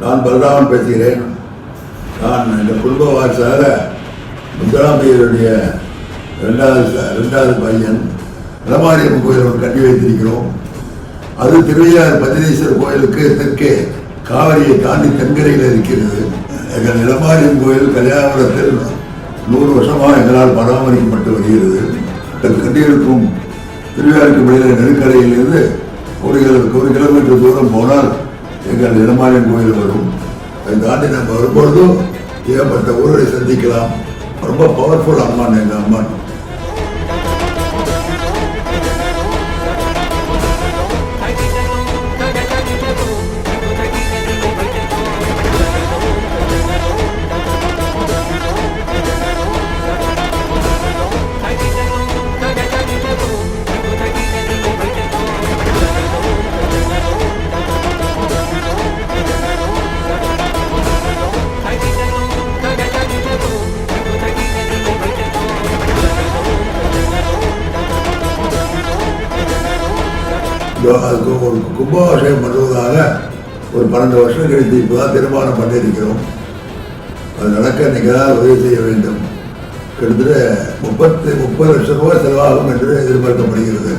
நான் பலராமன் பேசுகிறேன். நான் இந்த குடும்ப வாரிசாக முத்தலாமையருடைய ரெண்டாவது பையன். இளமாரியம்மன் கோயில் கட்டி வைத்திருக்கிறோம். அது திருவையார் பத்திரேஸ்வரர் கோயிலுக்கு தெற்கே காவிரியை தாண்டி தென்கரையில் இருக்கிறது. எங்கள் இளமாரியம்மன் கோயில் கல்யாணத்தில் 100 வருஷமாக எங்களால் பராமரிக்கப்பட்டு வருகிறது. கட்டியிருக்கும் திருவையாருக்கு இடையில நெருக்கரையிலிருந்து ஒரு கிலோமீட்டர் தூரம் போனால் எங்கள் இளமாரியம்மன் கோயில் வரும். அதை தாண்டி நம்ம வரும்பொழுதும் ஏகப்பட்ட ஊர்களை சந்திக்கலாம். ரொம்ப பவர்ஃபுல் அம்மான் எங்கள் அம்மான். அதுக்கு ஒரு கும்பாபிஷேகம் பண்ணுவதாக ஒரு 12 வருஷம் கழித்து இப்போதான் தீர்மானம் பண்ணியிருக்கிறோம். அது நடக்க இன்னைக்கு தான் உதவி செய்ய வேண்டும். கிட்டத்தட்ட 30 லட்சம் ரூபாய் செலவாகும் என்று எதிர்பார்க்கப்படுகிறது.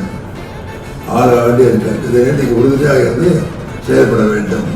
ஆக வேண்டிய இதை இன்னைக்கு உறுதியாக இருந்து செயல்பட வேண்டும்.